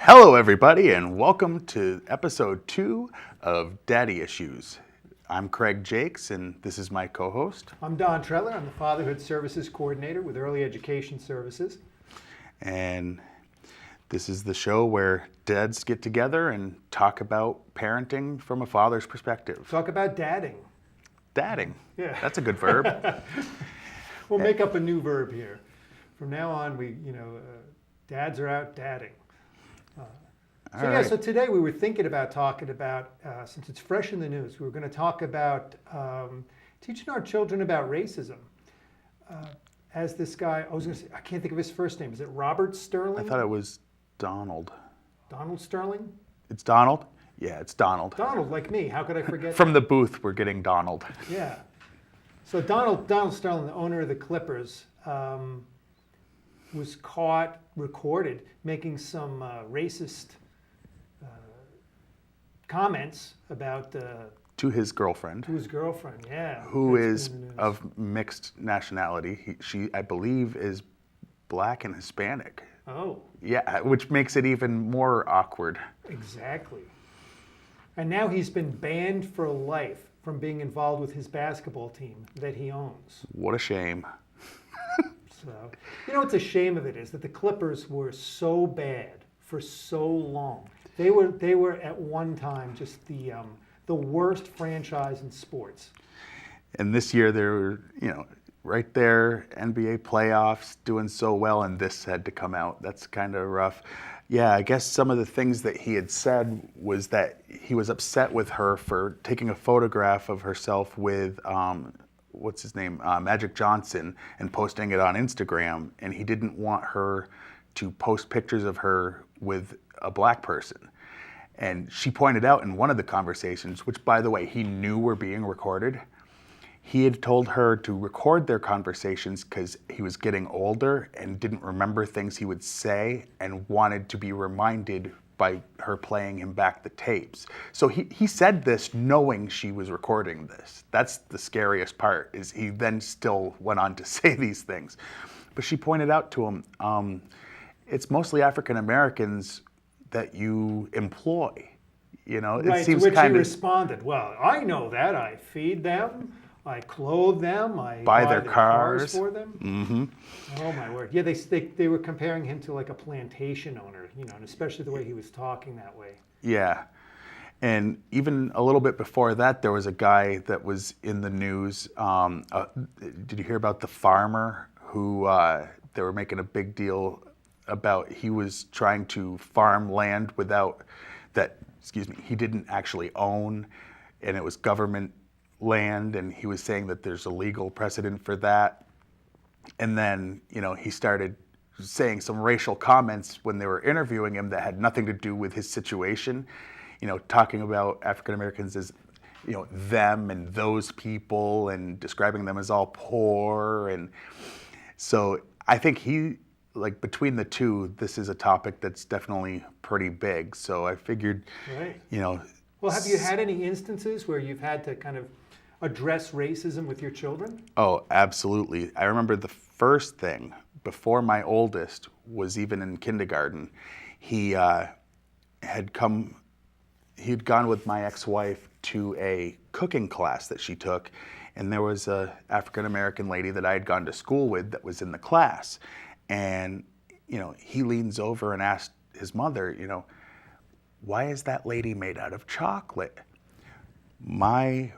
Hello, everybody, and welcome to episode 2 of Daddy Issues. I'm Craig Jakes, and this is my co-host. I'm Don Treller. I'm the Fatherhood Services Coordinator with Early Education Services. And this is the show where dads get together and talk about parenting from a father's perspective. Talk about dadding. Dadding. Yeah. That's a good verb. We'll make up a new verb here. From now on, dads are out dadding. So today we were thinking about talking about, since it's fresh in the news, we were going to talk about teaching our children about racism. As this guy, I can't think of his first name. Is it Robert Sterling? I thought it was Donald. Donald Sterling? It's Donald? Yeah, it's Donald. Donald, like me. How could I forget From the booth, we're getting Donald. Yeah. So Donald Sterling, the owner of the Clippers, was caught, recorded, making some racist comments about to his girlfriend. Yeah. Who is of mixed nationality. She, I believe, is black and Hispanic. Oh. Yeah, which makes it even more awkward. Exactly. And now he's been banned for life from being involved with his basketball team that he owns. What a shame. So, what's a shame of it is that the Clippers were so bad for so long. They were at one time just the worst franchise in sports. And this year they were, right there, NBA playoffs, doing so well, and this had to come out. That's kind of rough. Yeah, I guess some of the things that he had said was that he was upset with her for taking a photograph of herself with, what's his name, Magic Johnson, and posting it on Instagram, and he didn't want her to post pictures of her with a black person. And she pointed out in one of the conversations, which, by the way, he knew were being recorded, he had told her to record their conversations because he was getting older and didn't remember things he would say and wanted to be reminded by her playing him back the tapes. So he said this knowing she was recording this. That's the scariest part, is he then still went on to say these things. But she pointed out to him, it's mostly African Americans that you employ. Right, it seems to which kind he of responded, well, I know that. I feed them, I clothe them, I buy their cars for them. Mm-hmm. Oh my word. Yeah, they were comparing him to like a plantation owner, and especially the way he was talking that way. Yeah. And even a little bit before that, there was a guy that was in the news. Did you hear about the farmer who they were making a big deal about? He was trying to farm land he didn't actually own, and it was government land, and he was saying that there's a legal precedent for that. And then, he started saying some racial comments when they were interviewing him that had nothing to do with his situation, talking about African Americans as, them and those people, and describing them as all poor. And so I think between the two, this is a topic that's definitely pretty big. So I figured, right. Well, have you had any instances where you've had to kind of address racism with your children? Oh, absolutely. I remember the first thing, before my oldest was even in kindergarten, he had gone with my ex-wife to a cooking class that she took, and there was a African-American lady that I had gone to school with that was in the class. And, he leans over and asked his mother, why is that lady made out of chocolate? My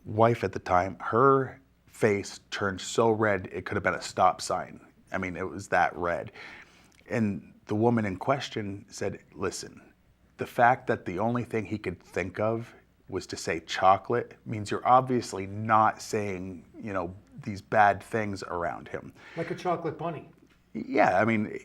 wife at the time, her face turned so red it could have been a stop sign. I mean, it was that red. And the woman in question said, listen, the fact that the only thing he could think of was to say chocolate means you're obviously not saying, these bad things around him. Like a chocolate bunny. Yeah, I mean,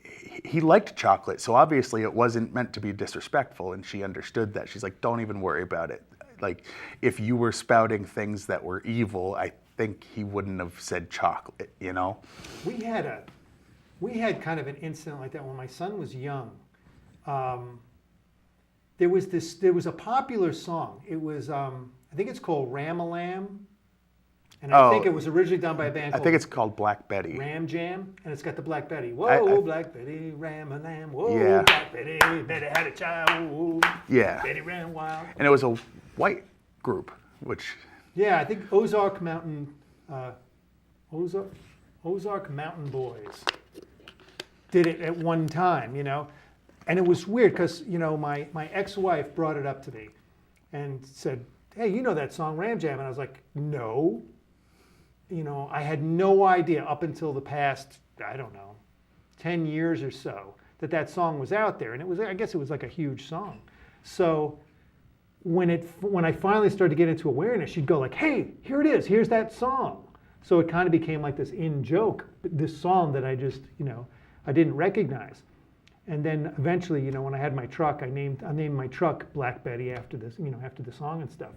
he liked chocolate, so obviously it wasn't meant to be disrespectful, and she understood that. She's like, don't even worry about it. Like, if you were spouting things that were evil, I think he wouldn't have said chocolate, We had kind of an incident like that when my son was young. There was a popular song. It was, I think it's called Ram-a-Lam. And I think Oh, it was originally done by a band I called think it's called Black Betty. Ram Jam, and it's got the Black Betty. Whoa, Black Betty, ram a lamb. Whoa, Yeah. Black Betty, Betty had a child. Whoa, Yeah. Betty ran wild. And it was a white group, which, Yeah, I think Ozark Mountain Boys did it at one time, you know. And it was weird because, you know, my ex-wife brought it up to me and said, hey, you know that song Ram Jam? And I was like, no. You know, I had no idea up until the past, I don't know, 10 years or so that song was out there. And it was, I guess it was like a huge song. So when I finally started to get into awareness, she'd go like, hey, here it is, here's that song. So it kind of became like this in joke, this song that I just, you know, I didn't recognize. And then eventually, you know, when I had my truck, I named my truck Black Betty after this, you know, after the song and stuff.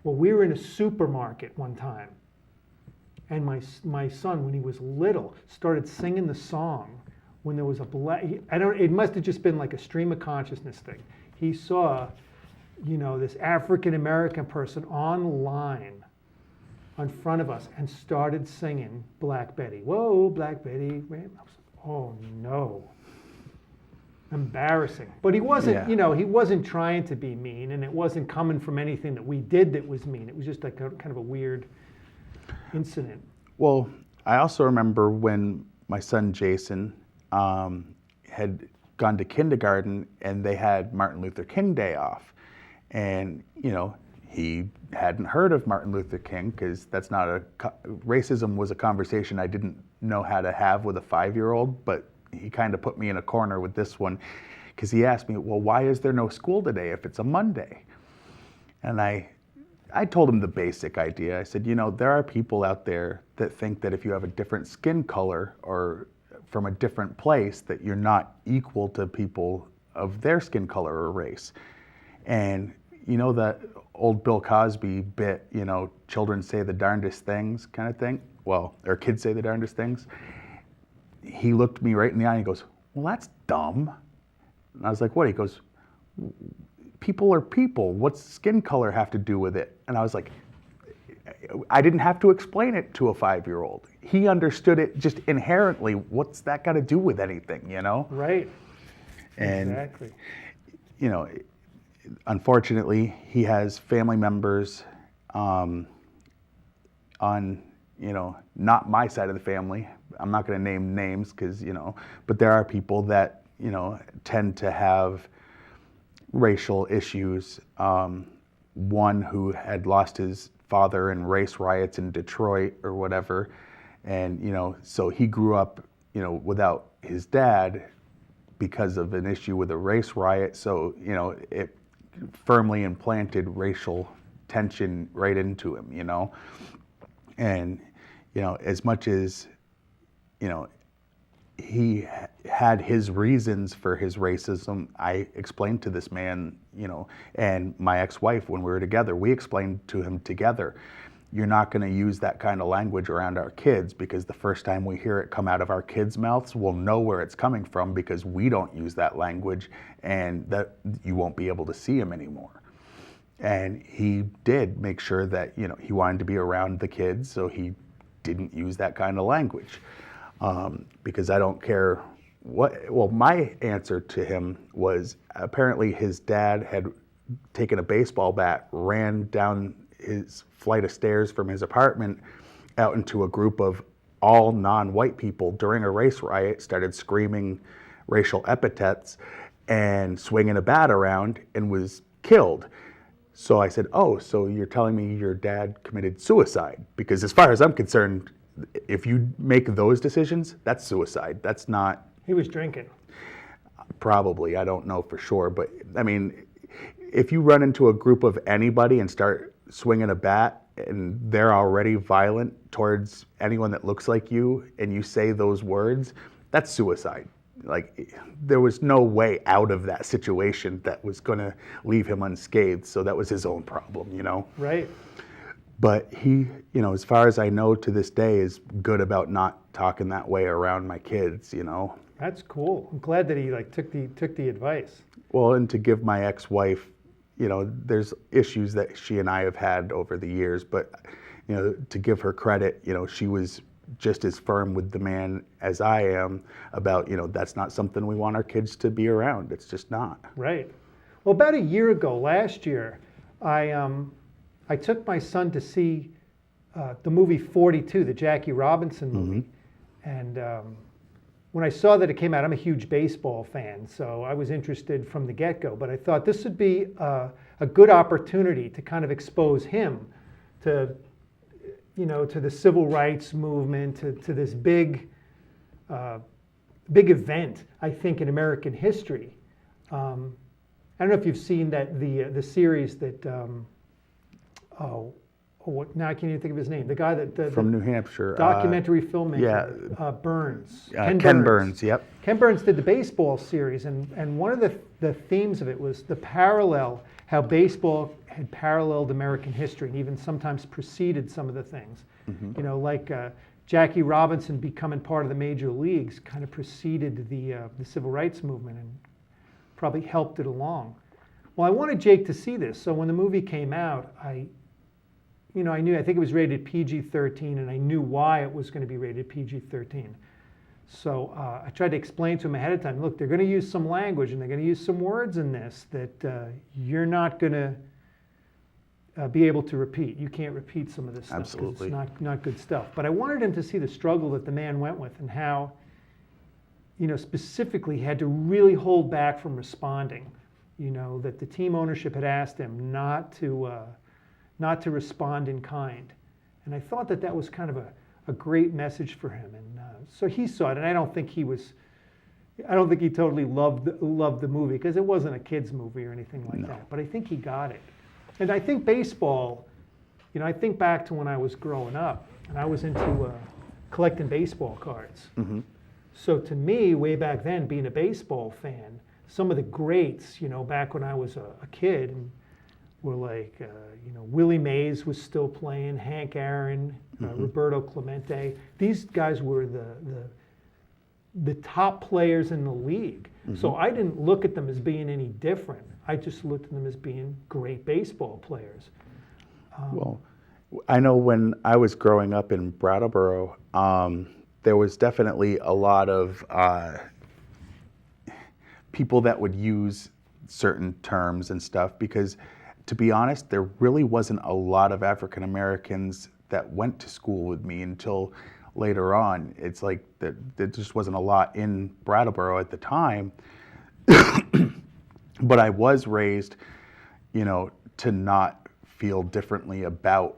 Well, we were in a supermarket one time, and my son, when he was little, started singing the song when there was a black. It must have just been like a stream of consciousness thing. He saw, you know, this African American person online in front of us and started singing Black Betty. Whoa, Black Betty. I was like, oh no. Embarrassing. But he wasn't, you know, he wasn't trying to be mean, and it wasn't coming from anything that we did that was mean. It was just like kind of a weird incident. well, I also remember when my son Jason had gone to kindergarten and they had Martin Luther King Day off. And, you know, he hadn't heard of Martin Luther King because that's not racism was a conversation I didn't know how to have with a 5-year-old, but he kind of put me in a corner with this one because he asked me, well, why is there no school today if it's a Monday? And I told him the basic idea. I said, you know, there are people out there that think that if you have a different skin color or from a different place that you're not equal to people of their skin color or race. And you know that old Bill Cosby bit, you know, children say the darndest things kind of thing? Well, or kids say the darndest things. He looked me right in the eye and he goes, well, that's dumb. And I was like, what? He goes, people are people. What's skin color have to do with it? And I was like, I didn't have to explain it to a 5-year-old. He understood it just inherently. What's that got to do with anything, you know? Right. And, exactly. You know, unfortunately, he has family members on, you know, not my side of the family. I'm not going to name names because, you know, but there are people that, you know, tend to have racial issues. One who had lost his father in race riots in Detroit or whatever. And, you know, so he grew up, you know, without his dad because of an issue with a race riot. So, you know, it firmly implanted racial tension right into him, you know. And, you know, as much as, you know, he had his reasons for his racism, I explained to this man, you know, and my ex-wife, when we were together, we explained to him together, you're not going to use that kind of language around our kids because the first time we hear it come out of our kids' mouths, we'll know where it's coming from because we don't use that language and that you won't be able to see him anymore. And he did make sure that, you know, he wanted to be around the kids, so he didn't use that kind of language. Because I don't care what, well, my answer to him was apparently his dad had taken a baseball bat, ran down his flight of stairs from his apartment out into a group of all non-white people during a race riot, started screaming racial epithets and swinging a bat around and was killed. So I said, oh, so you're telling me your dad committed suicide? Because as far as I'm concerned, if you make those decisions, that's suicide. That's not... He was drinking. Probably. I don't know for sure. But, I mean, if you run into a group of anybody and start swinging a bat and they're already violent towards anyone that looks like you and you say those words, that's suicide. Like, there was no way out of that situation that was going to leave him unscathed. So that was his own problem, you know? Right. But he, you know, as far as I know to this day, is good about not talking that way around my kids, you know. That's cool. I'm glad that he like took the advice. Well, and to give my ex-wife, you know, there's issues that she and I have had over the years, but, to give her credit, she was just as firm with the man as I am about, that's not something we want our kids to be around. It's just not. Right. Well, about a year ago, last year, I took my son to see the movie 42, the Jackie Robinson movie. And when I saw that it came out, I'm a huge baseball fan, so I was interested from the get-go. But I thought this would be a good opportunity to kind of expose him to, to the civil rights movement, to this big event, I think, in American history. I don't know if you've seen that the series that now I can't even think of his name. The guy that from New Hampshire, documentary filmmaker, Burns. Ken Burns. Yep. Ken Burns did the baseball series, and one of the themes of it was the parallel, how baseball had paralleled American history and even sometimes preceded some of the things. Like Jackie Robinson becoming part of the major leagues kind of preceded the civil rights movement and probably helped it along. Well, I wanted Jake to see this, so when the movie came out, I think it was rated PG-13, and I knew why it was going to be rated PG-13. So I tried to explain to him ahead of time, look, they're going to use some language and they're going to use some words in this that you're not going to be able to repeat. You can't repeat some of this stuff. Absolutely. Because it's not good stuff. But I wanted him to see the struggle that the man went with and how, specifically he had to really hold back from responding. That the team ownership had asked him not to respond in kind. And I thought that was kind of a great message for him. And so he saw it, and I don't think he totally loved the movie, because it wasn't a kid's movie or anything like that. But I think he got it. And I think baseball, I think back to when I was growing up, and I was into collecting baseball cards. So to me, way back then, being a baseball fan, some of the greats, back when I was a kid, and were like, Willie Mays was still playing, Hank Aaron, Roberto Clemente. These guys were the top players in the league. So I didn't look at them as being any different. I just looked at them as being great baseball players. Well, I know when I was growing up in Brattleboro, there was definitely a lot of people that would use certain terms and stuff, because to be honest, there really wasn't a lot of African Americans that went to school with me until later on. It's like there just wasn't a lot in Brattleboro at the time. But I was raised, to not feel differently about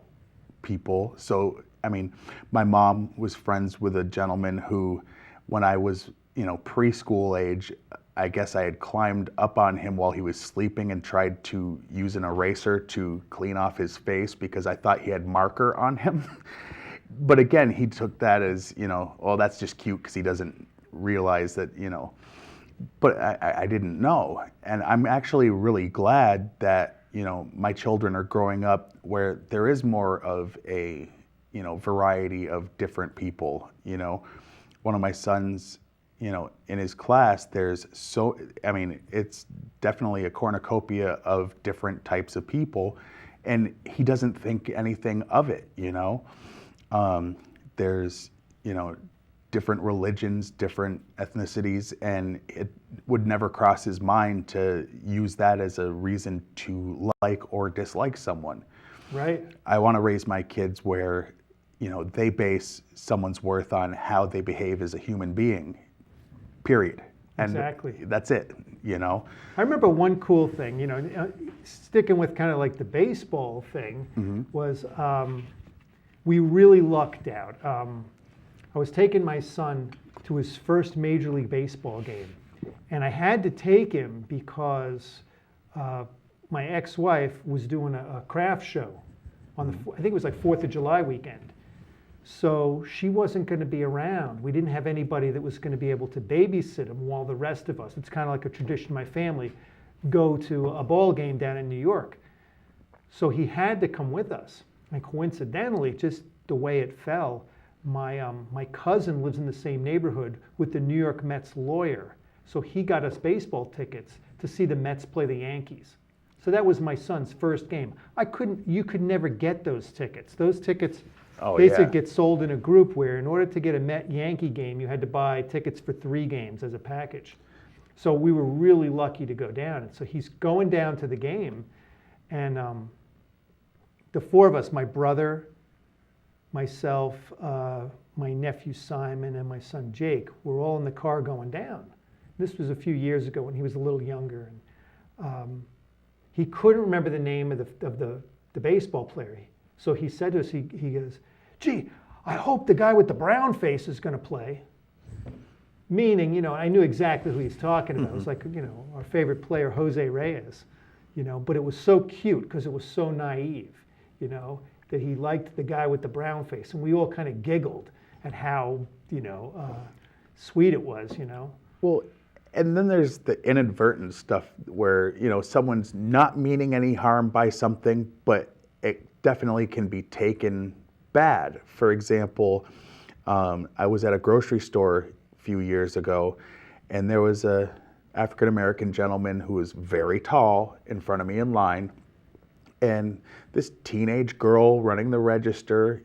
people. So, I mean, my mom was friends with a gentleman who, when I was, preschool age, I guess I had climbed up on him while he was sleeping and tried to use an eraser to clean off his face because I thought he had marker on him. But again, he took that as, oh, that's just cute because he doesn't realize that, but I didn't know. And I'm actually really glad that, my children are growing up where there is more of a, variety of different people. One of my sons, in his class, it's definitely a cornucopia of different types of people, and he doesn't think anything of it, There's, different religions, different ethnicities, and it would never cross his mind to use that as a reason to like or dislike someone. Right. I want to raise my kids where, they base someone's worth on how they behave as a human being. Period. And exactly. That's it, I remember one cool thing, sticking with kind of like the baseball thing, was we really lucked out. I was taking my son to his first Major League Baseball game, and I had to take him because my ex-wife was doing a craft show on I think it was like 4th of July weekend. So she wasn't going to be around. We didn't have anybody that was going to be able to babysit him while the rest of us, it's kind of like a tradition in my family, go to a ball game down in New York. So he had to come with us. And coincidentally, just the way it fell, my cousin lives in the same neighborhood with the New York Mets lawyer. So he got us baseball tickets to see the Mets play the Yankees. So that was my son's first game. You could never get those tickets. Those tickets basically get sold in a group where in order to get a Met-Yankee game, you had to buy tickets for 3 games as a package. So we were really lucky to go down. And so he's going down to the game, and the 4 of us, my brother, myself, my nephew Simon, and my son Jake, were all in the car going down. This was a few years ago when he was a little younger. And he couldn't remember the name of the baseball player. So he said to us, he goes, "Gee, I hope the guy with the brown face is going to play." Meaning, I knew exactly who he's talking about. It was like, our favorite player, Jose Reyes, but it was so cute because it was so naive, that he liked the guy with the brown face. And we all kind of giggled at how, sweet it was, Well, and then there's the inadvertent stuff where, someone's not meaning any harm by something, but it definitely can be taken bad. For example, I was at a grocery store a few years ago, and there was a African-American gentleman who was very tall in front of me in line, and this teenage girl running the register,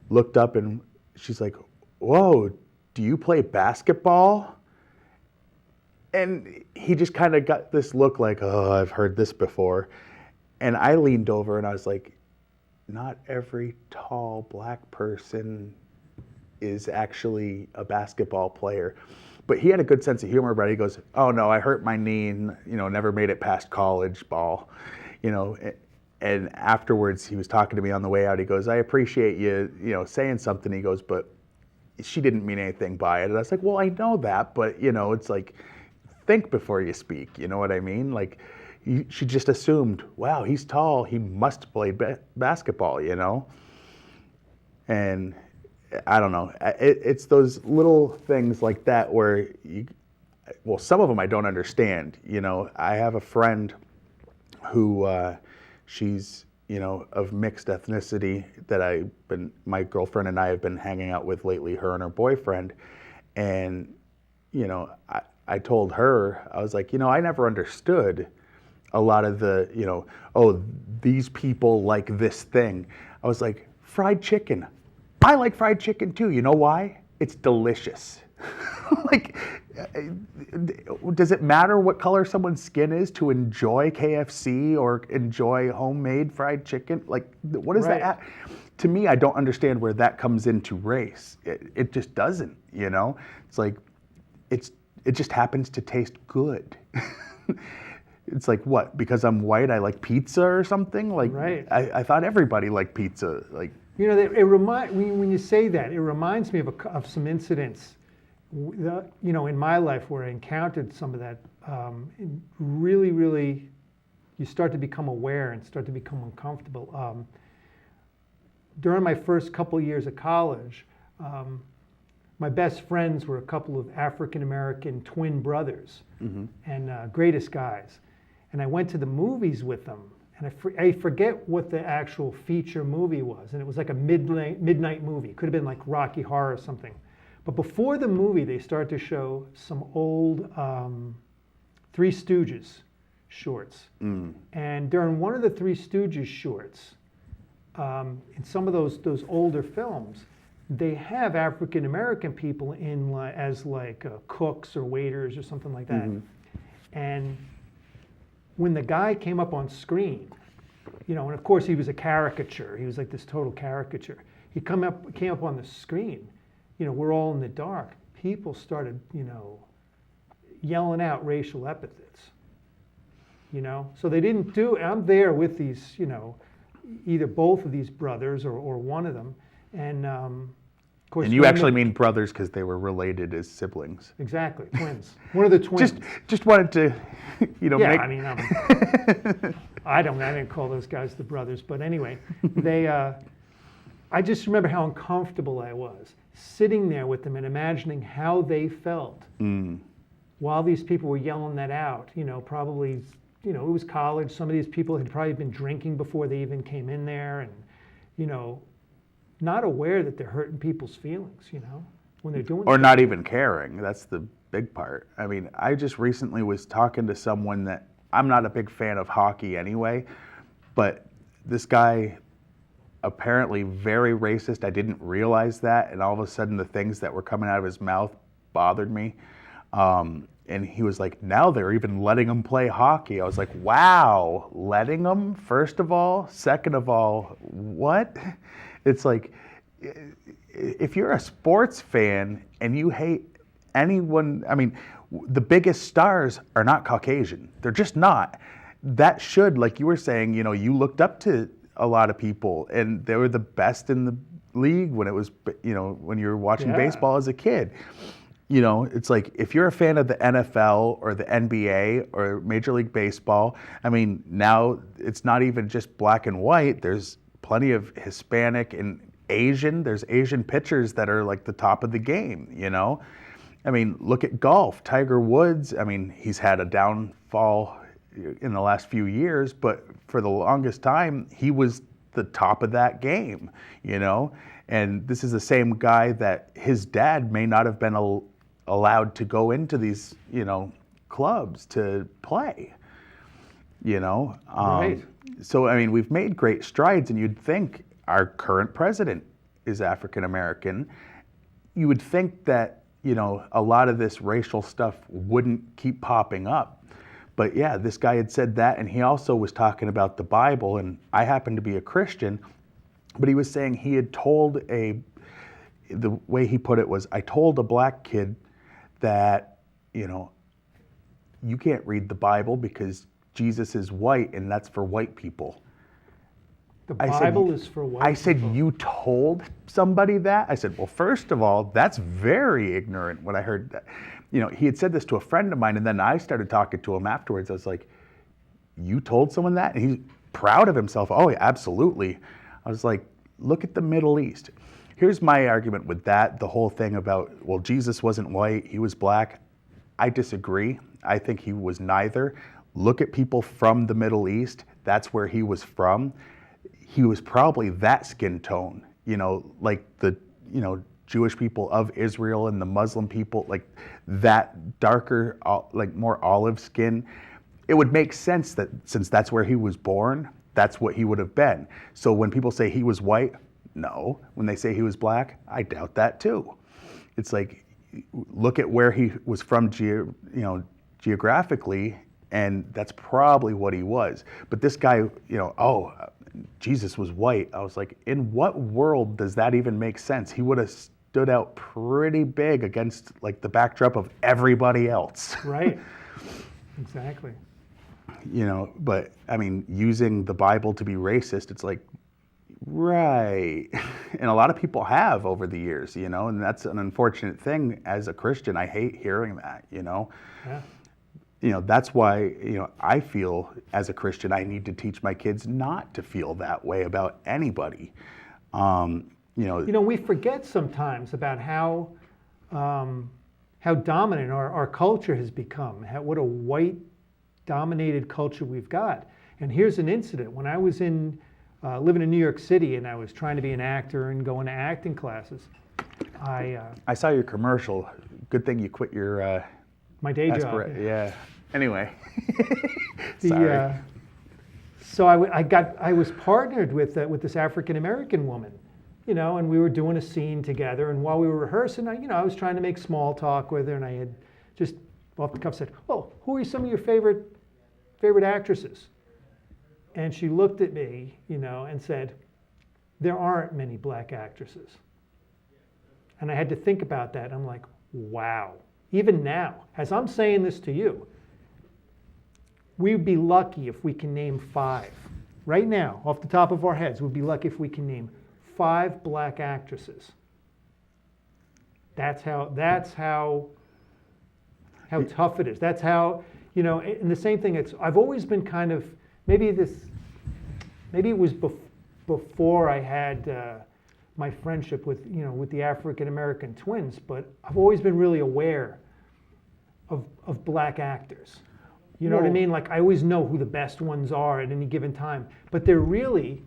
looked up and she's like, "Whoa, do you play basketball?" And he just kind of got this look like, "Oh, I've heard this before." And I leaned over and I was like, not every tall black person is actually a basketball player. But he had a good sense of humor, but he goes, "Oh no, I hurt my knee and, never made it past college ball." And afterwards he was talking to me on the way out. He goes, "I appreciate you, saying something." He goes, "But she didn't mean anything by it." And I was like, "Well, I know that, but it's like, think before you speak." You know what I mean? Like, she just assumed, wow, he's tall, he must play basketball, And I don't know. It's those little things like that where some of them I don't understand. I have a friend who she's, of mixed ethnicity that my girlfriend and I have been hanging out with lately, her and her boyfriend. And, I told her, I was like, I never understood a lot of the, these people like this thing. I was like, fried chicken. I like fried chicken too. You know why? It's delicious. Like, does it matter what color someone's skin is to enjoy KFC or enjoy homemade fried chicken? Like, what is that? To me, I don't understand where that comes into race. It just doesn't, It's like, it just happens to taste good. It's like, what? Because I'm white, I like pizza or something? Like, right. I thought everybody liked pizza. Like, when you say that, it reminds me of some incidents, in my life where I encountered some of that. Really, really, you start to become aware and start to become uncomfortable. During my first couple years of college, my best friends were a couple of African-American twin brothers, and greatest guys. And I went to the movies with them, and I forget what the actual feature movie was, and it was like a midnight movie. It could have been like Rocky Horror or something. But before the movie, they started to show some old Three Stooges shorts. And during one of the Three Stooges shorts, in some of those older films, they have African American people in as cooks or waiters or something like that. And when the guy came up on screen, and of course he was a caricature. He was like this total caricature. He came up on the screen. We're all in the dark. People started, yelling out racial epithets. So they didn't do. I'm there with these, either both of these brothers or one of them, and of course. And you actually mean brothers because they were related as siblings. Exactly, twins. One of the twins. Just wanted to, Yeah, make... I mean, I didn't call those guys the brothers, but anyway, I just remember how uncomfortable I was sitting there with them and imagining how they felt while these people were yelling that out. Probably, it was college. Some of these people had probably been drinking before they even came in there, and not aware that they're hurting people's feelings, when they're doing Or not even caring. That's the big part. I mean, I just recently was talking to someone that I'm not a big fan of hockey anyway, but this guy apparently very racist. I didn't realize that, and all of a sudden the things that were coming out of his mouth bothered me. And he was like, now they're even letting him play hockey. I was like, wow, letting him, first of all? Second of all, what? It's like, if you're a sports fan and you hate anyone, I mean, the biggest stars are not Caucasian. They're just not. That should, like you were saying, you looked up to a lot of people, and they were the best in the league when it was, when you were watching baseball as a kid. It's like, if you're a fan of the NFL or the NBA or Major League Baseball, I mean, now it's not even just black and white. There's plenty of Hispanic and Asian. There's Asian pitchers that are like the top of the game, I mean, look at golf. Tiger Woods, I mean, he's had a downfall in the last few years, but for the longest time, he was the top of that game, And this is the same guy that his dad may not have been allowed to go into these, clubs to play, Right. So, I mean, we've made great strides, and you'd think our current president is African American. You would think that, a lot of this racial stuff wouldn't keep popping up. But yeah, this guy had said that, and he also was talking about the Bible, and I happen to be a Christian, but he was saying he had told the way he put it was, I told a black kid that, you can't read the Bible because Jesus is white, and that's for white people. The Bible is for white I said, people. you told somebody that? I said, well, first of all, that's very ignorant when I heard that. He had said this to a friend of mine, and then I started talking to him afterwards. I was like, you told someone that? And he's proud of himself. Oh, yeah, absolutely. I was like, look at the Middle East. Here's my argument with that, the whole thing about, well, Jesus wasn't white, he was black. I disagree. I think he was neither. Look at people from the Middle East. That's where he was from. He was probably that skin tone, like the, Jewish people of Israel and the Muslim people, like that darker, like more olive skin. It would make sense that since that's where he was born, that's what he would have been. So when people say he was white, no. When they say he was black, I doubt that too. It's like, look at where he was from geographically, and that's probably what he was. But this guy, Jesus was white. I was like, in what world does that even make sense? He would have stood out pretty big against like the backdrop of everybody else. Right. Exactly. But I mean, using the Bible to be racist, it's like, right. And a lot of people have over the years, and that's an unfortunate thing. As a Christian, I hate hearing that, Yeah. That's why, I feel as a Christian, I need to teach my kids not to feel that way about anybody. We forget sometimes about how dominant our culture has become, what a white-dominated culture we've got. And here's an incident. When I was living in New York City and I was trying to be an actor and going to acting classes, I saw your commercial. Good thing you quit your my day job. Yeah. Anyway. Sorry. So I was partnered with this African American woman, and we were doing a scene together. And while we were rehearsing, I was trying to make small talk with her, and I had just off the cuff said, "Oh, who are some of your favorite actresses?" And she looked at me, and said, "There aren't many black actresses." And I had to think about that. I'm like, wow. Even now, as I'm saying this to you, we'd be lucky if we can name 5. Right now, off the top of our heads, we'd be lucky if we can name 5 black actresses. That's how tough it is. That's how, and the same thing, I've always been kind of, maybe it was before I had my friendship with the African American twins, but I've always been really aware of black actors. You know what I mean? Like, I always know who the best ones are at any given time, but there really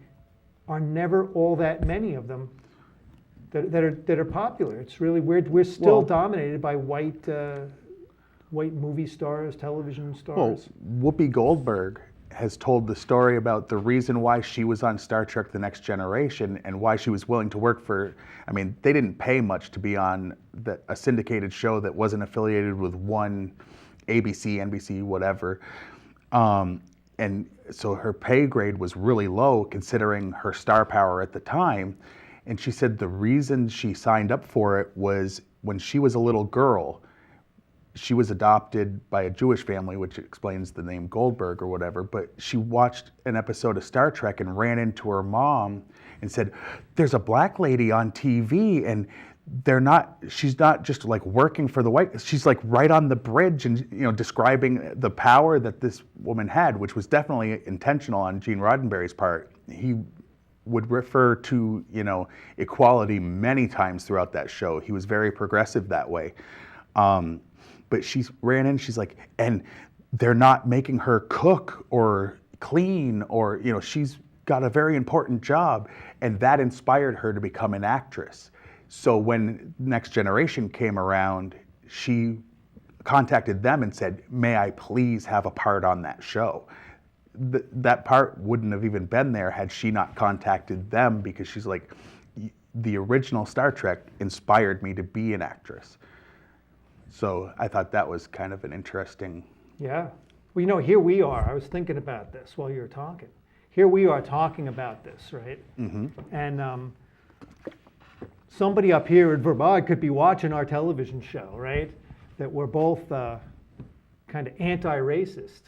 are never all that many of them that are popular. It's really weird. We're still dominated by white white movie stars, television Well, stars. Whoopi Goldberg has told the story about the reason why she was on Star Trek The Next Generation and why she was willing to work for, I mean, they didn't pay much to be on a syndicated show that wasn't affiliated with one ABC, NBC, whatever. And so her pay grade was really low considering her star power at the time. And she said the reason she signed up for it was when she was a little girl, she was adopted by a Jewish family, which explains the name Goldberg or whatever, but she watched an episode of Star Trek and ran into her mom and said, there's a black lady on TV and she's not just like working for the white, she's like right on the bridge and, describing the power that this woman had, which was definitely intentional on Gene Roddenberry's part. He would refer to, equality many times throughout that show. He was very progressive that way. But she ran in, she's like, and they're not making her cook or clean or, she's got a very important job. And that inspired her to become an actress. So when Next Generation came around, she contacted them and said, may I please have a part on that show? That part wouldn't have even been there had she not contacted them, because she's like, the original Star Trek inspired me to be an actress. So I thought that was kind of an interesting. Yeah. Well, here we are. I was thinking about this while you were talking. Here we are talking about this, right? Mm-hmm. And somebody up here in Vermont could be watching our television show, right? That we're both kind of anti-racist.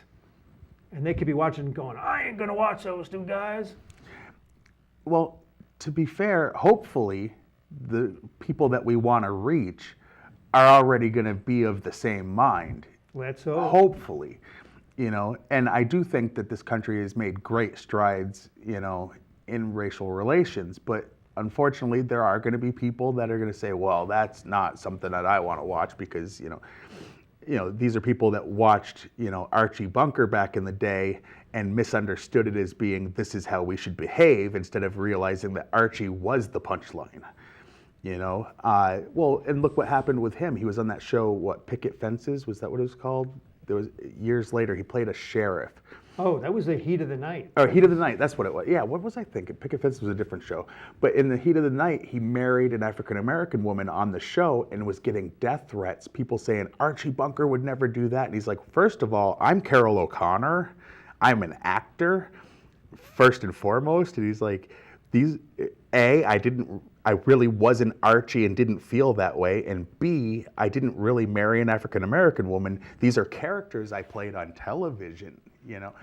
And they could be watching and going, I ain't going to watch those two guys. Well, to be fair, hopefully the people that we want to reach are already going to be of the same mind. Let's hope. Hopefully, and I do think that this country has made great strides, in racial relations, but unfortunately there are going to be people that are going to say, well, that's not something that I want to watch because, these are people that watched, Archie Bunker back in the day and misunderstood it as being, this is how we should behave, instead of realizing that Archie was the punchline. Well, and look what happened with him. He was on that show, Picket Fences? Was that what it was called? There was years later, he played a sheriff. Oh, that was the Heat of the Night. Oh, Heat of the Night, that's what it was. Yeah, what was I thinking? Picket Fences was a different show. But in the Heat of the Night, he married an African-American woman on the show and was getting death threats. People saying, Archie Bunker would never do that. And he's like, first of all, I'm Carol O'Connor. I'm an actor, first and foremost. And he's like, I really wasn't Archie and didn't feel that way. And B, I didn't really marry an African-American woman. These are characters I played on television,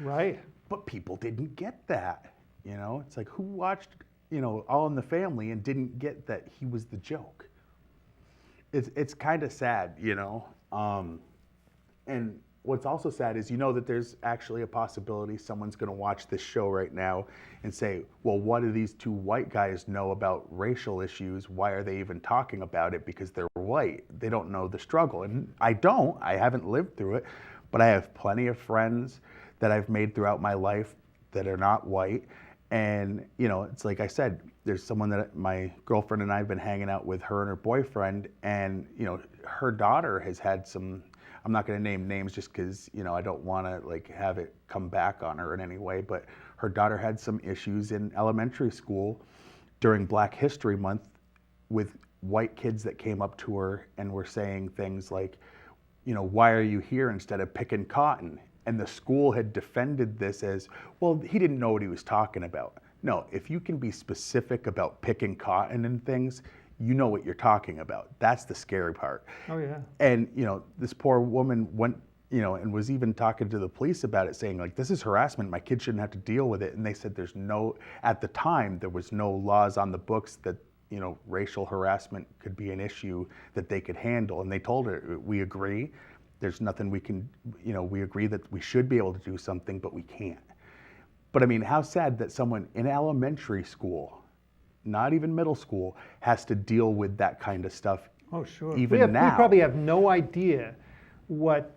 Right. But people didn't get that, It's like, who watched, All in the Family and didn't get that he was the joke? It's kind of sad, And what's also sad is, that there's actually a possibility someone's going to watch this show right now and say, well, what do these two white guys know about racial issues? Why are they even talking about it? Because they're white. They don't know the struggle. And I haven't lived through it, but I have plenty of friends that I've made throughout my life that are not white. And, it's like I said, there's someone that my girlfriend and I have been hanging out with, her and her boyfriend, and, her daughter has had some, I'm not going to name names just because, I don't want to have it come back on her in any way, but her daughter had some issues in elementary school during Black History Month with white kids that came up to her and were saying things like, why are you here instead of picking cotton? And the school had defended this as, well, he didn't know what he was talking about. No, if you can be specific about picking cotton and things, you know what you're talking about. That's the scary part. Oh, yeah. And, this poor woman went, and was even talking to the police about it, saying, this is harassment. My kid shouldn't have to deal with it. And they said at the time, there was no laws on the books that, racial harassment could be an issue that they could handle. And they told her, we agree. There's nothing we can, we agree that we should be able to do something, but we can't. But I mean, how sad that someone in elementary school, not even middle school, has to deal with that kind of stuff. Oh, sure. Even now. We probably have no idea what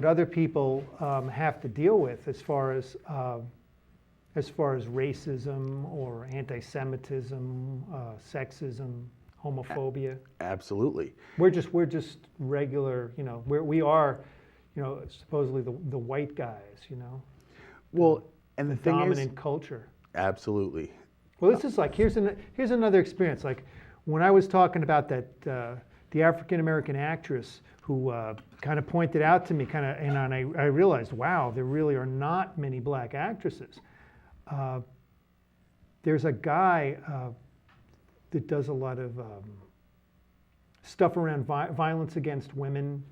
other people have to deal with as far as racism or anti-Semitism, sexism, homophobia. Absolutely. We're just regular, we are supposedly the white guys, Well, and the thing dominant is, culture. absolutely. Well, this is like here's another experience. Like when I was talking about that the African American actress who kind of pointed out to me, and I realized, wow, there really are not many black actresses. There's a guy that does a lot of stuff around violence against women,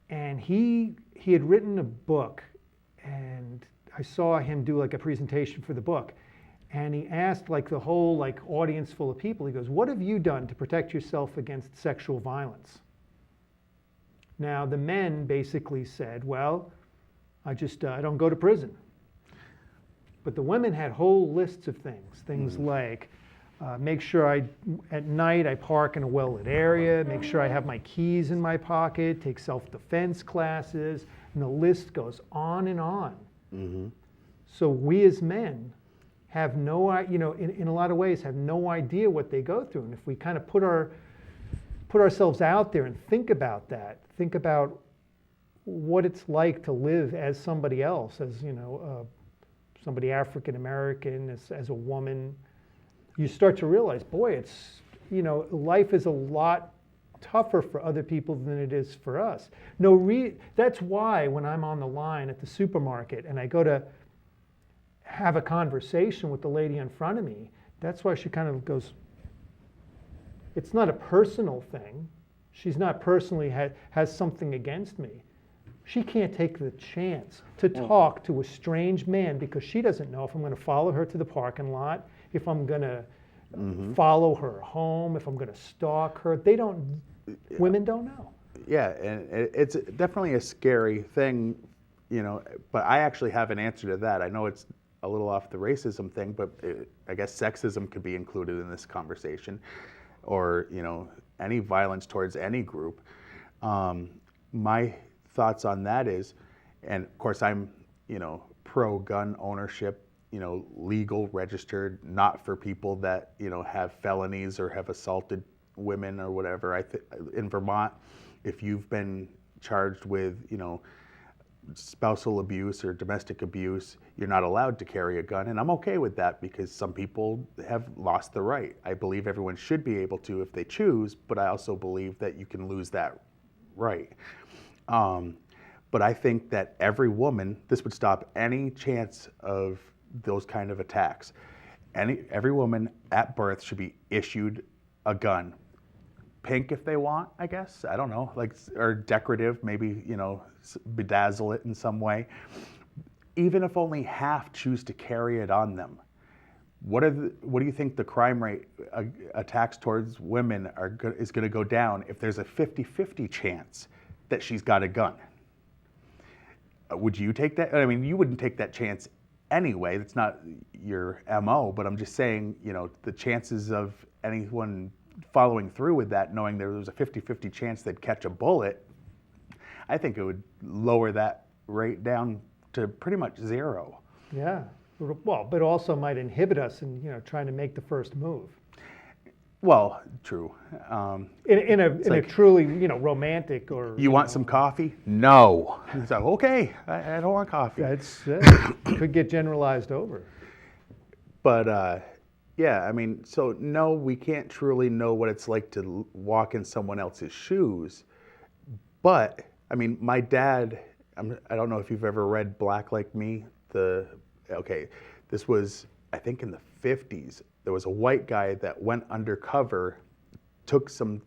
and he had written a book, and I saw him do like a presentation for the book, and he asked like the whole like audience full of people. He goes, "What have you done to protect yourself against sexual violence?" Now the men basically said, "Well, I don't go to prison." But the women had whole lists of things like make sure at night I park in a well-lit area, make sure I have my keys in my pocket, take self-defense classes, and the list goes on and on. So we as men have no, in a lot of ways, have no idea what they go through. And if we kind of put ourselves out there and think about that, think about what it's like to live as somebody else, as somebody African American, as a woman, you start to realize, boy, it's life is a lot tougher for other people than it is for us. That's why when I'm on the line at the supermarket and I go to have a conversation with the lady in front of me, that's why she kind of goes, it's not a personal thing. She's not personally has something against me. She can't take the chance to talk to a strange man because she doesn't know if I'm going to follow her to the parking lot, if I'm going to follow her home, if I'm going to stalk her. Women don't know. Yeah, and it's definitely a scary thing, but I actually have an answer to that. I know it's a little off the racism thing, but I guess sexism could be included in this conversation, or, any violence towards any group. My thoughts on that is, and of course I'm, pro-gun ownership, legal, registered, not for people that, have felonies or have assaulted women or whatever. In Vermont, if you've been charged with, spousal abuse or domestic abuse, you're not allowed to carry a gun. And I'm okay with that because some people have lost the right. I believe everyone should be able to if they choose, but I also believe that you can lose that right. But I think that every woman, this would stop any chance of those kind of attacks. Every woman at birth should be issued a gun. Pink if they want, I guess. I don't know, or decorative, maybe, bedazzle it in some way. Even if only half choose to carry it on them, what do you think the crime rate attacks towards women is going to go down if there's a 50-50 chance that she's got a gun? Would you take that? I mean, you wouldn't take that chance anyway. That's not your MO, but I'm just saying, the chances of anyone following through with that, knowing there was a 50-50 chance they'd catch a bullet, I think it would lower that rate down to pretty much zero. Yeah, well, but also might inhibit us in trying to make the first move. Well, true. In a truly romantic or. You want some coffee? No. It's like, okay, I don't want coffee. That's could get generalized over. But yeah, I mean, so no, we can't truly know what it's like to walk in someone else's shoes. But I mean, my dad. I don't know if you've ever read Black Like Me. This was, I think, in the 50s. There was a white guy that went undercover, took some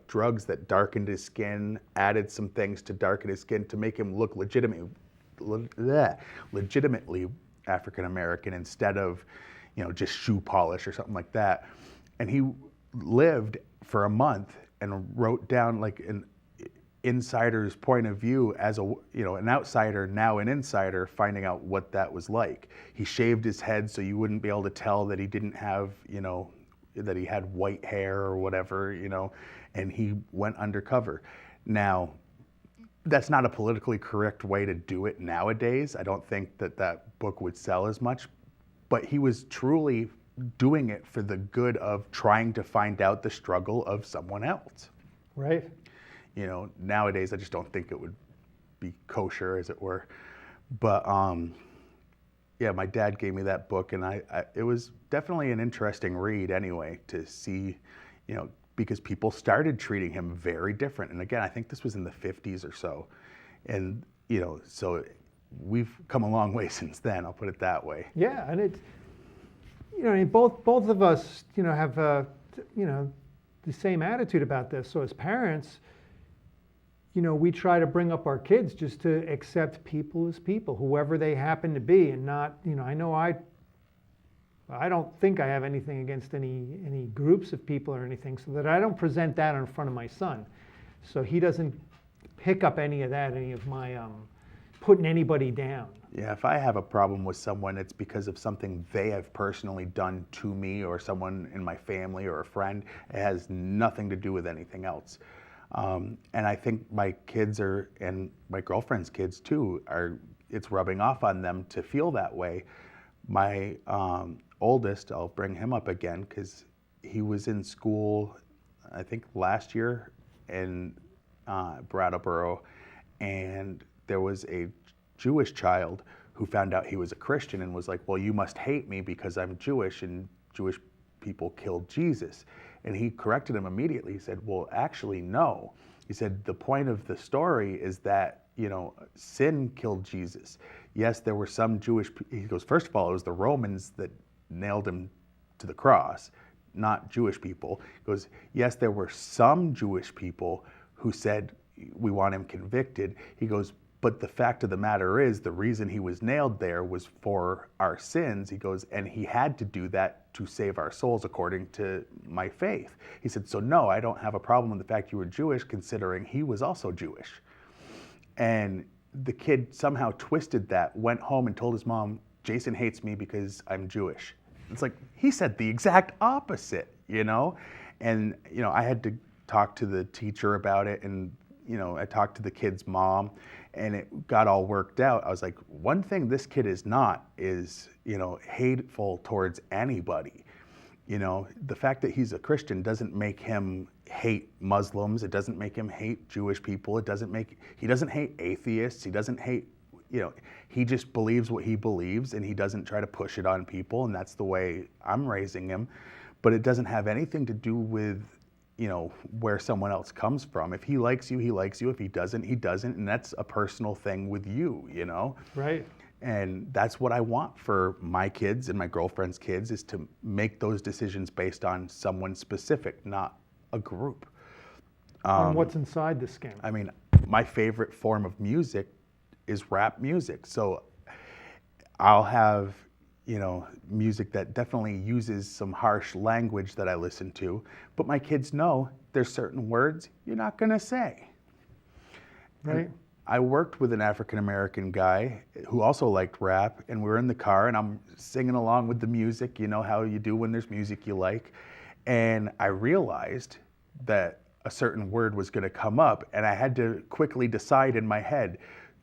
drugs that darkened his skin, added some things to darken his skin to make him look legitimately African American instead of, just shoe polish or something like that. And he lived for a month and wrote down an insider's point of view as an outsider, now an insider, finding out what that was like. He shaved his head so you wouldn't be able to tell that he didn't have, that he had white hair or whatever, and he went undercover. Now, that's not a politically correct way to do it nowadays. I don't think that book would sell as much, but he was truly doing it for the good of trying to find out the struggle of someone else. Right. Nowadays I just don't think it would be kosher, as it were. But yeah, my dad gave me that book, and it was definitely an interesting read anyway, to see, because people started treating him very different. And again, I think this was in the 50s or so. And, so we've come a long way since then, I'll put it that way. Yeah, and both of us, have, the same attitude about this. So as parents, we try to bring up our kids just to accept people as people, whoever they happen to be, and not, I know I don't think I have anything against any groups of people or anything, so that I don't present that in front of my son, so he doesn't pick up any of that, any of my putting anybody down. Yeah, if I have a problem with someone, it's because of something they have personally done to me, or someone in my family or a friend. It has nothing to do with anything else. And I think my kids and my girlfriend's kids too, it's rubbing off on them to feel that way. My oldest, I'll bring him up again, because he was in school, I think last year in Brattleboro, and there was a Jewish child who found out he was a Christian and was like, well, you must hate me because I'm Jewish, and Jewish people killed Jesus. And he corrected him immediately. He said, well, actually, no. He said, the point of the story is that, sin killed Jesus. Yes, there were some Jewish people. He goes, first of all, it was the Romans that nailed him to the cross, not Jewish people. He goes, yes, there were some Jewish people who said, we want him convicted. He goes, but the fact of the matter is, the reason he was nailed there was for our sins. He goes, and he had to do that to save our souls according to my faith. He said, so no, I don't have a problem with the fact you were Jewish, considering he was also Jewish. And the kid somehow twisted that, went home and told his mom, Jason hates me because I'm Jewish. It's like, he said the exact opposite, And, I had to talk to the teacher about it, and I talked to the kid's mom, and it got all worked out. I was like, one thing this kid is not is, hateful towards anybody. The fact that he's a Christian doesn't make him hate Muslims. It doesn't make him hate Jewish people. He doesn't hate atheists. He doesn't hate, he just believes what he believes, and he doesn't try to push it on people. And that's the way I'm raising him. But it doesn't have anything to do with, where someone else comes from. If he likes you, he likes you. If he doesn't, he doesn't. And that's a personal thing with you, Right. And that's what I want for my kids and my girlfriend's kids, is to make those decisions based on someone specific, not a group. And what's inside the skin. I mean, my favorite form of music is rap music. So I'll have, music that definitely uses some harsh language that I listen to, but my kids know there's certain words you're not going to say. Right. And I worked with an African-American guy who also liked rap, and we were in the car, and I'm singing along with the music, how you do when there's music you like. And I realized that a certain word was going to come up, and I had to quickly decide in my head,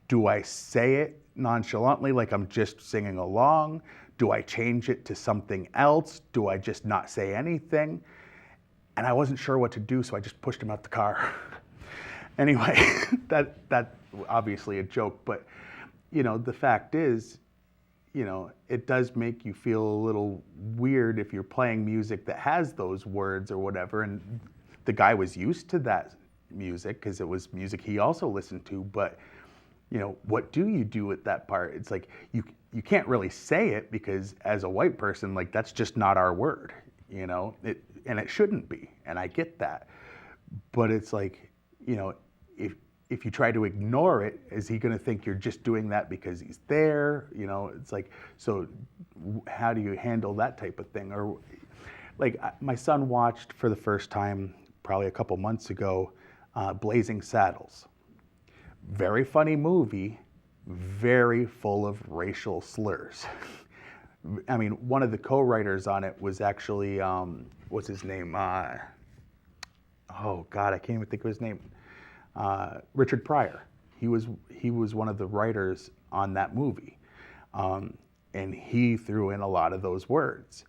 do I say it nonchalantly like I'm just singing along? Do I change it to something else? Do I just not say anything? And I wasn't sure what to do, so I just pushed him out the car. Anyway, that obviously a joke, but the fact is, it does make you feel a little weird if you're playing music that has those words or whatever. And the guy was used to that music because it was music he also listened to, but what do you do with that part? It's like, you can't really say it, because as a white person, like, that's just not our word, and it shouldn't be. And I get that. But it's like, if you try to ignore it, is he going to think you're just doing that because he's there? It's like, so how do you handle that type of thing? Or like, my son watched for the first time probably a couple months ago, Blazing Saddles. Very funny movie, very full of racial slurs. I mean, one of the co-writers on it was actually, what's his name? Oh God, I can't even think of his name. Richard Pryor. He was one of the writers on that movie, and he threw in a lot of those words.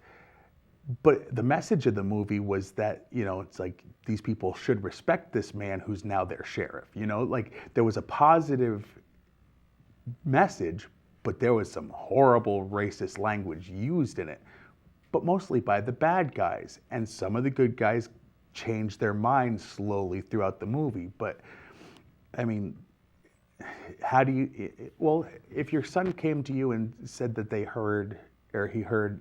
But the message of the movie was that, it's like these people should respect this man who's now their sheriff. Like there was a positive message, but there was some horrible racist language used in it, but mostly by the bad guys. And some of the good guys changed their minds slowly throughout the movie. But I mean, how do you, well, if your son came to you and said that he heard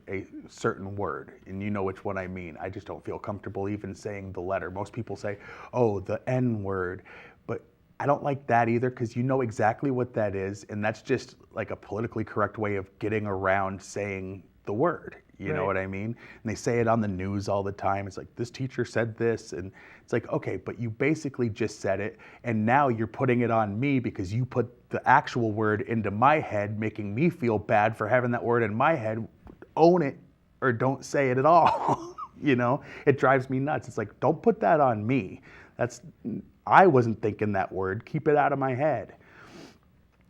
a certain word, and you know which one I mean. I just don't feel comfortable even saying the letter. Most people say, oh, the N word. But I don't like that either, because you know exactly what that is, and that's just like a politically correct way of getting around saying the word. You know what I mean? And they say it on the news all the time. It's like, this teacher said this, and it's like, okay, but you basically just said it, and now you're putting it on me because you put the actual word into my head, making me feel bad for having that word in my head. Own it or don't say it at all. It drives me nuts. It's like, don't put that on me. I wasn't thinking that word. Keep it out of my head.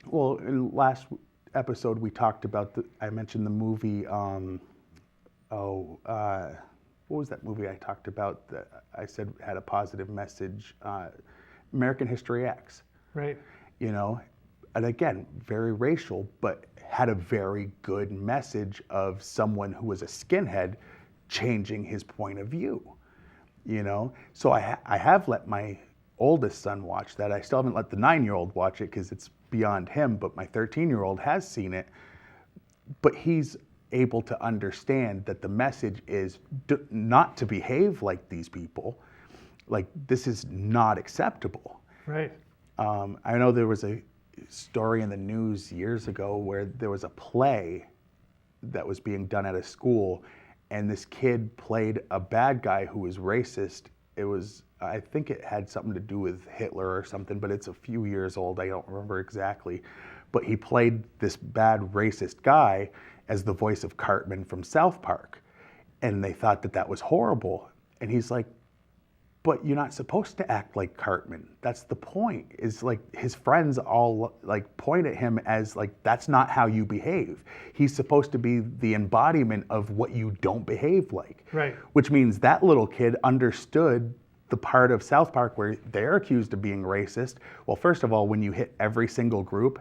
Well, in the last episode we talked about I mentioned the movie, what was that movie I talked about that I said had a positive message? American History X. Right. And again, very racial, but had a very good message of someone who was a skinhead changing his point of view. So I have let my oldest son watch that. I still haven't let the 9-year-old watch it because it's beyond him, but my 13-year-old has seen it. But he's able to understand that the message is not to behave like these people. Like, this is not acceptable. Right. I know there was a story in the news years ago where there was a play that was being done at a school, and this kid played a bad guy who was racist. I think it had something to do with Hitler or something, but it's a few years old. I don't remember exactly. But he played this bad racist guy as the voice of Cartman from South Park. And they thought that that was horrible. And he's like, but you're not supposed to act like Cartman. That's the point. Is like his friends all like point at him as like, that's not how you behave. He's supposed to be the embodiment of what you don't behave like. Right. Which means that little kid understood the part of South Park where they're accused of being racist. Well, first of all, when you hit every single group,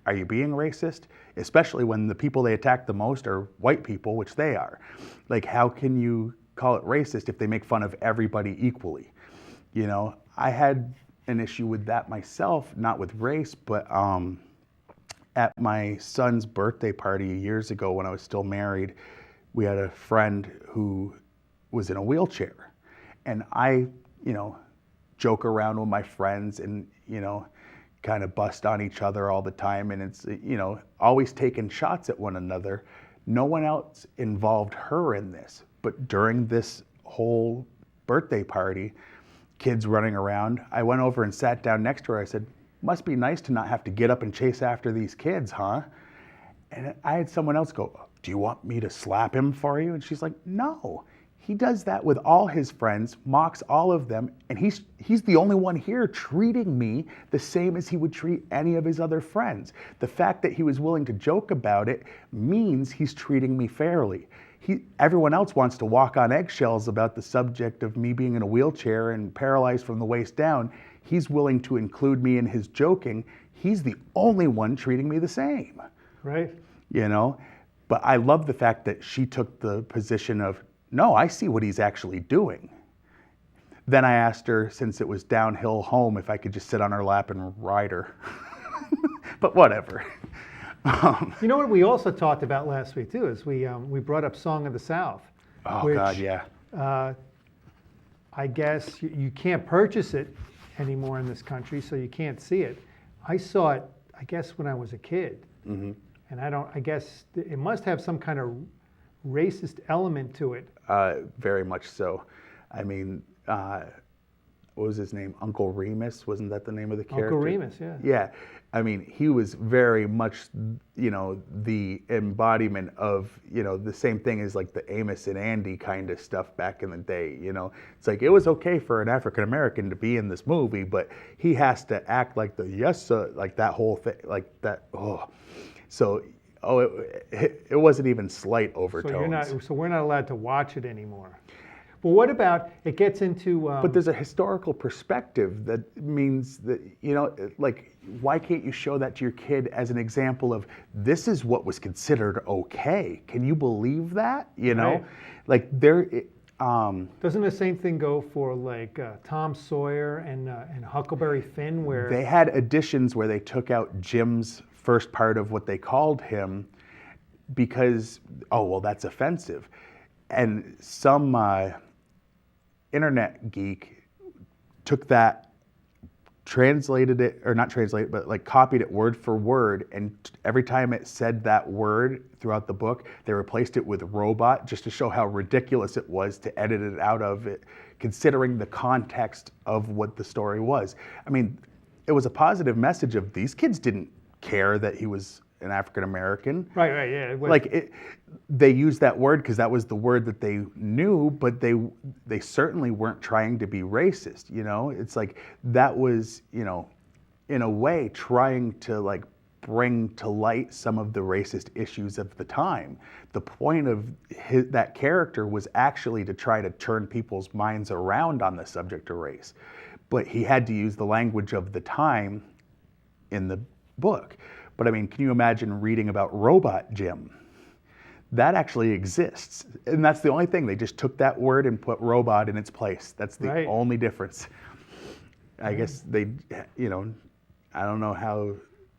are you being racist? Especially when the people they attack the most are white people, which they are. Like, how can you call it racist if they make fun of everybody equally? I had an issue with that myself, not with race, but at my son's birthday party years ago when I was still married, we had a friend who was in a wheelchair. And I, joke around with my friends and, kind of bust on each other all the time. And it's, always taking shots at one another. No one else involved her in this. But during this whole birthday party, kids running around, I went over and sat down next to her. I said, must be nice to not have to get up and chase after these kids, huh? And I had someone else go, do you want me to slap him for you? And she's like, no. He does that with all his friends, mocks all of them, and he's the only one here treating me the same as he would treat any of his other friends. The fact that he was willing to joke about it means he's treating me fairly. Everyone else wants to walk on eggshells about the subject of me being in a wheelchair and paralyzed from the waist down. He's willing to include me in his joking. He's the only one treating me the same. Right. But I love the fact that she took the position of, no, I see what he's actually doing. Then I asked her, since it was downhill home, if I could just sit on her lap and ride her. But whatever. You know what we also talked about last week too is we brought up Song of the South. Oh, which, God, yeah. I guess you can't purchase it anymore in this country, so you can't see it. I saw it, I guess, when I was a kid. Mm-hmm. And I guess it must have some kind of racist element to it. Very much so. I mean, what was his name? Uncle Remus, wasn't that the name of the character? Uncle Remus, yeah. Yeah. I mean, he was very much, the embodiment of, the same thing as like the Amos and Andy kind of stuff back in the day, It's like, it was okay for an African-American to be in this movie, but he has to act like the yes, sir, like that whole thing, like that, oh. So oh, it wasn't even slight overtones. So you're not. So we're not allowed to watch it anymore. But what about it gets into? But there's a historical perspective that means that, like, why can't you show that to your kid as an example of this is what was considered okay? Can you believe that? Right. Like doesn't the same thing go for like Tom Sawyer and Huckleberry Finn, where they had additions where they took out Jim's first part of what they called him because, oh, well, that's offensive. And some internet geek took that, translated it, or not translated, but like copied it word for word, and every time it said that word throughout the book, they replaced it with robot just to show how ridiculous it was to edit it out of it, considering the context of what the story was. I mean, it was a positive message of these kids didn't care that he was an African American. right, yeah. Like they used that word because that was the word that they knew, but they certainly weren't trying to be racist. It's like that was, in a way, trying to like bring to light some of the racist issues of the time. The point of that character was actually to try to turn people's minds around on the subject of race, but he had to use the language of the time in the book. But I mean, can you imagine reading about Robot Jim? That actually exists. And that's the only thing. They just took that word and put robot in its place. That's the Right. only difference. I guess they, I don't know how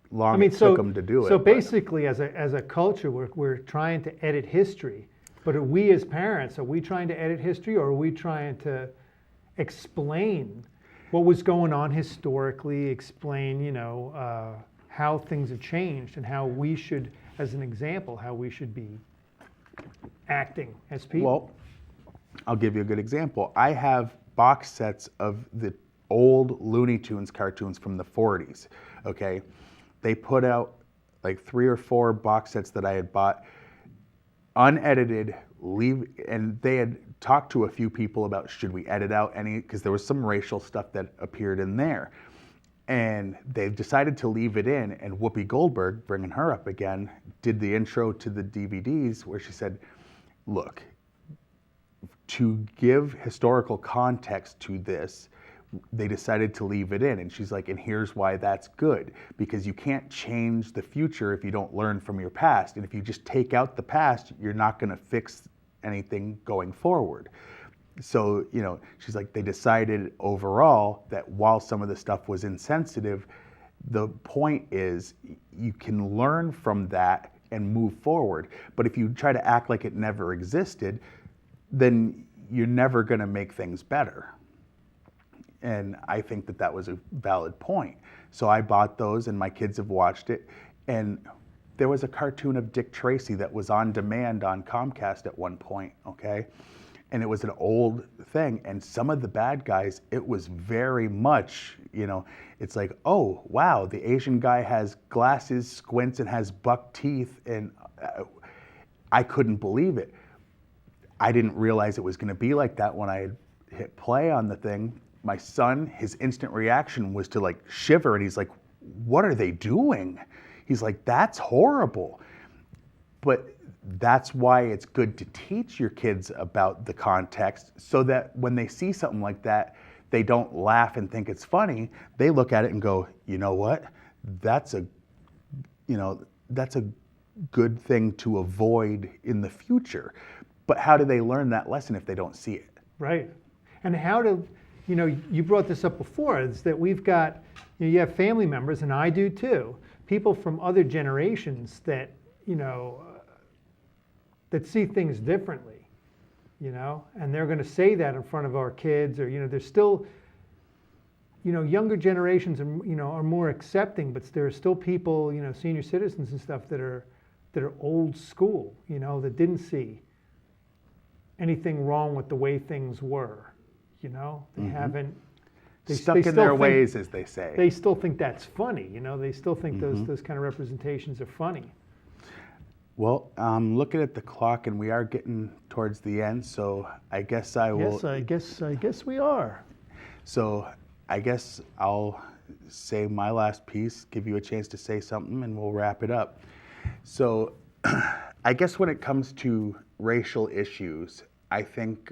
long it took them to do it. So basically, as a culture, we're trying to edit history. But are we as parents, are we trying to edit history, or are we trying to explain what was going on historically, explain, how things have changed and how we should, as an example, how we should be acting as people? Well, I'll give you a good example. I have box sets of the old Looney Tunes cartoons from the 40s, okay? They put out like 3 or 4 box sets that I had bought, unedited, and they had talked to a few people about should we edit out any, because there was some racial stuff that appeared in there. And they decided to leave it in, and Whoopi Goldberg, bringing her up again, did the intro to the DVDs where she said, look, to give historical context to this, they decided to leave it in. And she's like, and here's why that's good. Because you can't change the future if you don't learn from your past. And if you just take out the past, you're not going to fix anything going forward. So, she's like, they decided overall that while some of the stuff was insensitive, the point is you can learn from that and move forward. But if you try to act like it never existed, then you're never going to make things better. And I think that was a valid point. So I bought those, and my kids have watched it. And there was a cartoon of Dick Tracy that was on demand on Comcast at one point, okay? And it was an old thing, and some of the bad guys, it was very much, it's like, oh, wow, the Asian guy has glasses, squints, and has buck teeth, and I couldn't believe it. I didn't realize it was going to be like that when I hit play on the thing. My son, his instant reaction was to like shiver, and he's like, what are they doing? He's like, that's horrible. But that's why it's good to teach your kids about the context, so that when they see something like that, they don't laugh and think it's funny. They look at it and go, you know what? That's a good thing to avoid in the future. But how do they learn that lesson if they don't see it? Right. And how do, you brought this up before, is that we've got, you have family members, and I do too, people from other generations that, that see things differently, and they're going to say that in front of our kids, or, there's still, younger generations are more accepting, but there are still people, senior citizens and stuff that are old school, that didn't see anything wrong with the way things were, they haven't, stuck in their ways, as they say. They still think that's funny, they still think those kind of representations are funny. Well, I'm looking at the clock, and we are getting towards the end, so I guess I will. Yes, I guess we are. So I guess I'll say my last piece, give you a chance to say something, and we'll wrap it up. So I guess when it comes to racial issues, I think,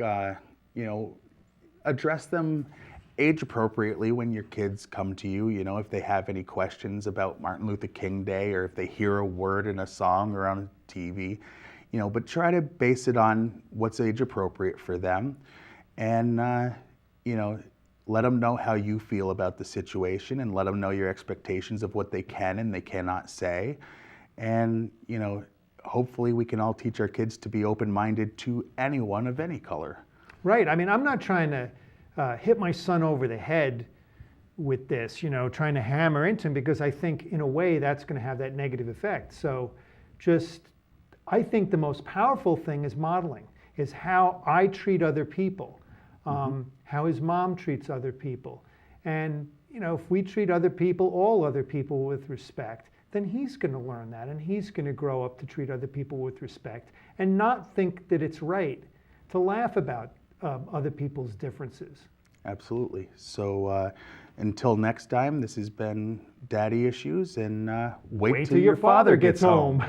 address them age appropriately when your kids come to you. If they have any questions about Martin Luther King Day, or if they hear a word in a song or on TV, but try to base it on what's age appropriate for them. And, let them know how you feel about the situation, and let them know your expectations of what they can and they cannot say. And, hopefully we can all teach our kids to be open-minded to anyone of any color. Right. I mean, I'm not trying to hit my son over the head with this, trying to hammer into him, because I think in a way that's going to have that negative effect. So I think the most powerful thing is modeling, is how I treat other people, how his mom treats other people. And, if we treat other people, all other people, with respect, then he's going to learn that, and he's going to grow up to treat other people with respect and not think that it's right to laugh about other people's differences. Absolutely. So until next time, this has been Daddy Issues, and wait till your father gets home.